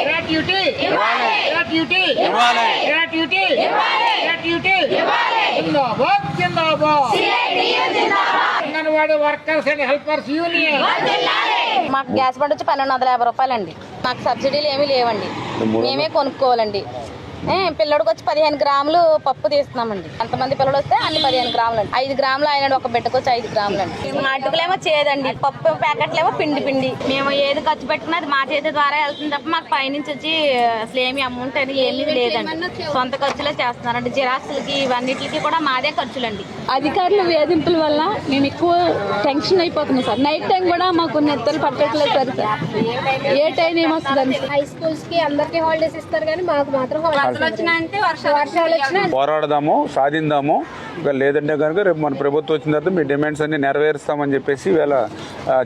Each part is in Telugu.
Gratuity gratuity gratuity gratuity Zindabad Zindabad anganwadi workers and helpers union. మాకు గ్యాస్ బండ్ వచ్చి 1250 రూపాయలండి. మాకు సబ్సిడీలు ఏమీ లేవండి, మేమే కొనుక్కోవాలండి. పిల్లడికి వచ్చి 15 గ్రాములు పప్పు తీస్తున్నామండి. ఎంతమంది పిల్లడు వస్తే అన్ని 15 గ్రాములు అండి. 5 గ్రాములు అయినా ఒక బిడ్డకు వచ్చి 5 గ్రాములు అండి. అటుకులేమో చేదండి, పప్పు ప్యాకెట్లేమో పిండి. మేము ఏది ఖర్చు పెట్టినా అది మా చేతి ద్వారా వెళ్తుంది తప్ప మాకు పైనుంచి వచ్చి అసలు ఏమి అమౌంట్ అని ఏమీ లేదండి. సొంత ఖర్చులే చేస్తున్నారండి. జిరాక్స్లకి ఇవన్నిటికి కూడా మాదే ఖర్చులండి. అధికారుల వేధింపుల వల్ల మేము ఎక్కువ టెన్షన్ అయిపోతున్నాం సార్. నైట్ టైం కూడా మాకు నిద్రలు పట్టట్లేదు సార్. ఏ టైం ఏమొస్తుందండి? హై స్కూల్స్ కి అందరికి హాలిడేస్ ఇస్తారు కానీ మాకు మాత్రం వర్షాలు వచ్చినా పోరాడదాము, సాధిందాము. లేదంటే కనుక రేపు మన ప్రభుత్వం వచ్చిన తర్వాత మీ డిమాండ్స్ అన్ని నెరవేరుస్తామని చెప్పేసి ఇవాళ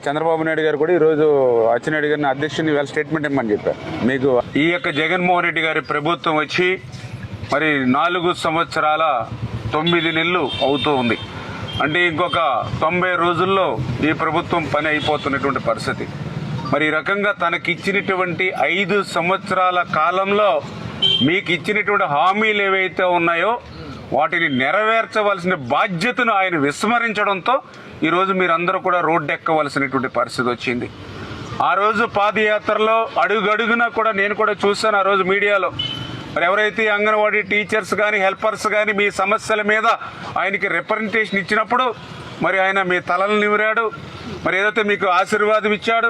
చంద్రబాబు నాయుడు గారు కూడా ఈరోజు అచ్చెన్నాయుడు గారిని అధ్యక్షుని ఇవాళ స్టేట్మెంట్ ఇవ్వమని చెప్పారు. మీకు ఈ యొక్క జగన్మోహన్ రెడ్డి గారి ప్రభుత్వం వచ్చి మరి 4 సంవత్సరాల 9 నెలలు అవుతూ ఉంది. అంటే ఇంకొక 90 రోజుల్లో ఈ ప్రభుత్వం పని అయిపోతున్నటువంటి పరిస్థితి. మరి ఈ రకంగా తనకిచ్చినటువంటి 5 సంవత్సరాల కాలంలో మీకు ఇచ్చినటువంటి హామీలు ఏవైతే ఉన్నాయో వాటిని నెరవేర్చవలసిన బాధ్యతను ఆయన విస్మరించడంతో ఈరోజు మీరందరూ కూడా రోడ్డు ఎక్కవలసినటువంటి పరిస్థితి వచ్చింది. ఆ రోజు పాదయాత్రలో అడుగడుగునా కూడా నేను కూడా చూశాను. ఆ రోజు మీడియాలో మరి ఎవరైతే అంగన్వాడీ టీచర్స్ కానీ హెల్పర్స్ కానీ మీ సమస్యల మీద ఆయనకి రిప్రజెంటేషన్ ఇచ్చినప్పుడు మరి ఆయన మీ తలలు నిమిరాడు. మరి ఏదైతే మీకు ఆశీర్వాదం ఇచ్చాడు.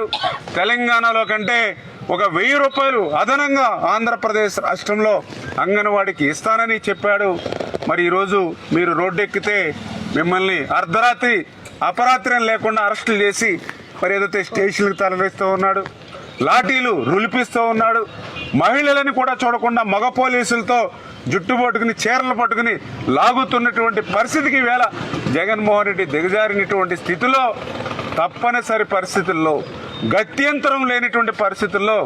తెలంగాణలో కంటే ఒక 1000 రూపాయలు అదనంగా ఆంధ్రప్రదేశ్ రాష్ట్రంలో అంగన్వాడికి ఇస్తానని చెప్పాడు. మరి ఈరోజు మీరు రోడ్డెక్కితే మిమ్మల్ని అర్ధరాత్రి అపరాత్రి లేకుండా అరెస్టులు చేసి మరి ఏదైతే స్టేషన్లకు తరలిస్తూ ఉన్నాడు, లాఠీలు రులిపిస్తూ ఉన్నాడు. మహిళలని కూడా చూడకుండా మగ పోలీసులతో జుట్టు పట్టుకుని చీరలు పట్టుకుని లాగుతున్నటువంటి పరిస్థితికి ఈవేళ జగన్మోహన్ రెడ్డి దిగజారినటువంటి స్థితిలో, తప్పనిసరి పరిస్థితుల్లో, గత్యంతరం లేనిటువంటి పరిస్థితుల్లో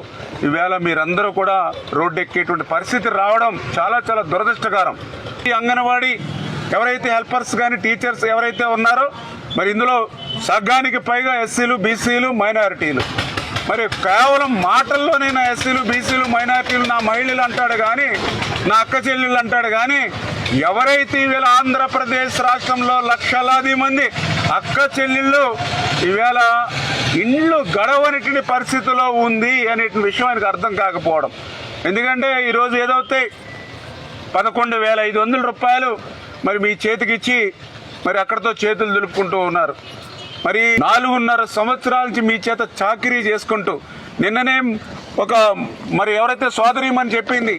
ఈవేళ మీరందరూ కూడా రోడ్డు ఎక్కేటువంటి పరిస్థితి రావడం చాలా చాలా దురదృష్టకరం. ఈ అంగన్వాడీ ఎవరైతే హెల్పర్స్ కానీ టీచర్స్ ఎవరైతే ఉన్నారో మరి ఇందులో సగానికి పైగా ఎస్సీలు, బీసీలు, మైనారిటీలు. మరి కేవలం మాటల్లోనే నా ఎస్సీలు, బీసీలు, మైనారిటీలు, నా మహిళలు అంటాడు కానీ, నా అక్క చెల్లెళ్ళు అంటాడు కానీ, ఎవరైతే ఈవేళ ఆంధ్రప్రదేశ్ రాష్ట్రంలో లక్షలాది మంది అక్క చెల్లెళ్ళు ఈవేళ ఇండ్లు గడవనటువంటి పరిస్థితిలో ఉంది అనే విషయం ఆయనకు అర్థం కాకపోవడం. ఎందుకంటే ఈరోజు ఏదైతే 11,500 రూపాయలు మరి మీ చేతికిచ్చి మరి అక్కడితో చేతులు దులుపుకుంటూ ఉన్నారు. మరి 4.5 సంవత్సరాల నుంచి మీ చేత చాకరీ చేసుకుంటూ, నిన్ననే ఒక మరి ఎవరైతే సోదరీమని చెప్పింది,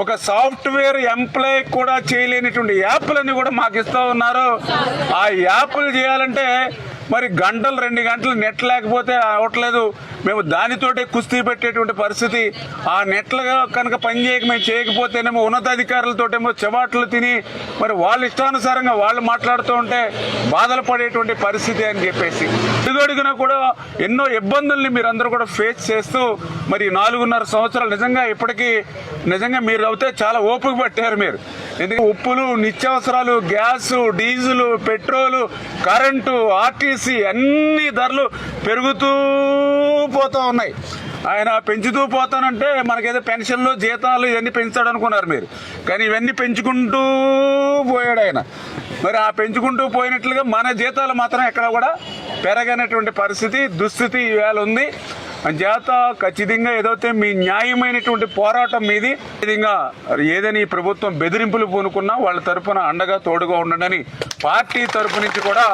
ఒక సాఫ్ట్వేర్ ఎంప్లాయ్ కూడా చేయలేనిటువంటి యాప్లన్నీ కూడా మాకు ఇస్తూ ఉన్నారు. ఆ యాప్లు చేయాలంటే మరి గంటలు 2 గంటలు నెట్ లేకపోతే అవట్లేదు. మేము దానితోటే కుస్తీ పెట్టేటువంటి పరిస్థితి. ఆ నెట్లుగా కనుక మేము చేయకపోతేనేమో ఉన్నతాధికారులతోటేమో చెవాట్లు తిని మరి వాళ్ళ ఇష్టానుసారంగా వాళ్ళు మాట్లాడుతూ ఉంటే బాధలు పడేటువంటి పరిస్థితి అని చెప్పేసి అడుగడుగునా కూడా ఎన్నో ఇబ్బందుల్ని మీరందరూ కూడా ఫేస్ చేస్తూ మరి 4.5 సంవత్సరాలు నిజంగా మీరు అయితే చాలా ఓపిక పట్టారు మీరు. ఎందుకంటే ఉప్పులు, నిత్యావసరాలు, gas, diesel, petrol, current, RTC అన్ని ధరలు పెరుగుతూ పోతూ ఉన్నాయి. ఆయన పెంచుతూ పోతానంటే మనకేదో పెన్షన్లు, జీతాలు ఇవన్నీ పెంచుతాడు అనుకున్నారు మీరు, కానీ ఇవన్నీ పెంచుకుంటూ పోయాడు ఆయన. మరి ఆ పెంచుకుంటూ పోయినట్లుగా మన జీతాలు మాత్రం ఎక్కడ కూడా పెరగనటువంటి పరిస్థితి, దుస్థితి ఈవేళ ఉంది. చేత ఖచ్చితంగా ఏదైతే మీ న్యాయమైనటువంటి పోరాటం మీది విధంగా ఏదని ప్రభుత్వం బెదిరింపులు పూనుకున్నా వాళ్ళ తరఫున అండగా తోడుగా ఉండడని పార్టీ తరఫు నుంచి కూడా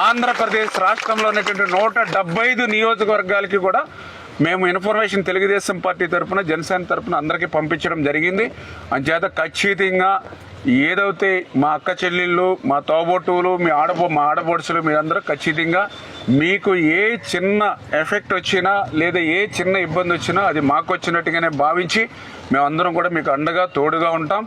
ఆంధ్రప్రదేశ్ రాష్ట్రంలో ఉన్నటువంటి 175 నియోజకవర్గాలకి కూడా మేము ఇన్ఫర్మేషన్ తెలుగుదేశం పార్టీ తరఫున, జనసేన తరఫున అందరికీ పంపించడం జరిగింది. అంచేత ఖచ్చితంగా ఏదైతే మా అక్క చెల్లెళ్ళు, మా తోబొట్టువులు, మా ఆడపడుచులు మీరందరూ ఖచ్చితంగా మీకు ఏ చిన్న ఎఫెక్ట్ వచ్చినా లేదా ఏ చిన్న ఇబ్బంది వచ్చినా అది మాకు వచ్చినట్టుగానే భావించి మేమందరం కూడా మీకు అండగా తోడుగా ఉంటాం.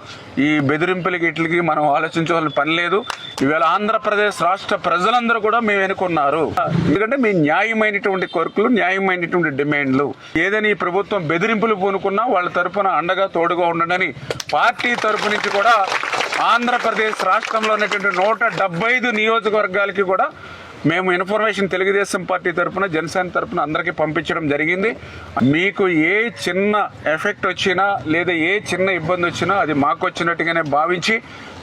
ఈ బెదిరింపులకి ఇట్లకి మనం ఆలోచించవలసిన పని లేదు. ఈవేళ ఆంధ్రప్రదేశ్ రాష్ట్ర ప్రజలందరూ కూడా మేము వెనుకున్నారు. ఎందుకంటే మీ న్యాయమైనటువంటి కోరికలు, న్యాయమైనటువంటి డిమాండ్లు ఏదని ఈ ప్రభుత్వం బెదిరింపులు పూనుకున్నా వాళ్ళ తరఫున అండగా తోడుగా ఉండడని పార్టీ తరఫు నుంచి కూడా ఆంధ్రప్రదేశ్ రాష్ట్రంలో ఉన్నటువంటి 175 నియోజకవర్గాలకి కూడా మేము ఇన్ఫర్మేషన్ తెలుగుదేశం పార్టీ తరఫున, జనసేన తరఫున అందరికీ పంపించడం జరిగింది. మీకు ఏ చిన్న ఎఫెక్ట్ వచ్చినా లేదా ఏ చిన్న ఇబ్బంది వచ్చినా అది మాకు వచ్చినట్టుగానే భావించి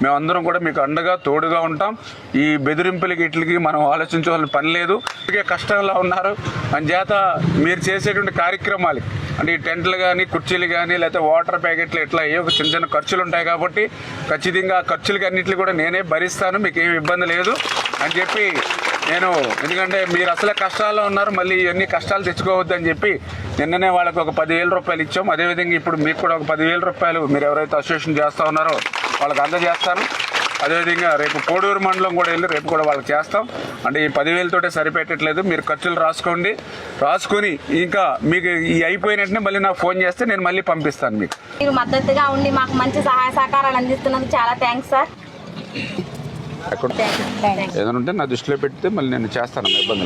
మేమందరం కూడా మీకు అండగా తోడుగా ఉంటాం. ఈ బెదిరింపులకి వీటికి మనం ఆలోచించాల్సిన పని లేదు. కష్టంలో ఉన్నారు అంచేత మీరు చేసేటువంటి కార్యక్రమాలు అంటే ఈ టెంట్లు కానీ, కుర్చీలు కానీ, లేకపోతే వాటర్ ప్యాకెట్లు ఇట్లా ఏ చిన్న చిన్న ఖర్చులు ఉంటాయి కాబట్టి ఖచ్చితంగా ఆ ఖర్చులకి అన్నింటినీ కూడా నేనే భరిస్తాను, మీకు ఏమి ఇబ్బంది లేదు అని చెప్పి నేను, ఎందుకంటే మీరు అసలే కష్టాల్లో ఉన్నారు, మళ్ళీ ఇవన్నీ కష్టాలు తెచ్చుకోవద్దని చెప్పి నిన్ననే వాళ్ళకి ఒక 10,000 రూపాయలు ఇచ్చాం. అదేవిధంగా ఇప్పుడు మీకు కూడా ఒక 10,000 రూపాయలు మీరు ఎవరైతే అసోసియేషన్ చేస్తూ ఉన్నారో వాళ్ళకి అందజేస్తాను. అదేవిధంగా రేపు కోడూరు మండలం కూడా వెళ్ళి రేపు కూడా వాళ్ళకి చేస్తాం. అంటే ఈ 10,000 తోటే సరిపెట్టట్లేదు, మీరు ఖర్చులు రాసుకొని ఇంకా మీకు ఈ అయిపోయిన వెంటనే మళ్ళీ నాకు ఫోన్ చేస్తే నేను మళ్ళీ పంపిస్తాను మీకు. మీరు మద్దతుగా ఉండి మాకు మంచి సహాయ సహకారాలు అందిస్తున్నందుకు చాలా థ్యాంక్స్ సార్. ఏదైనా ఉంటే నా దృష్టిలో పెడితే మళ్ళీ నేను చేస్తాను, ఇబ్బంది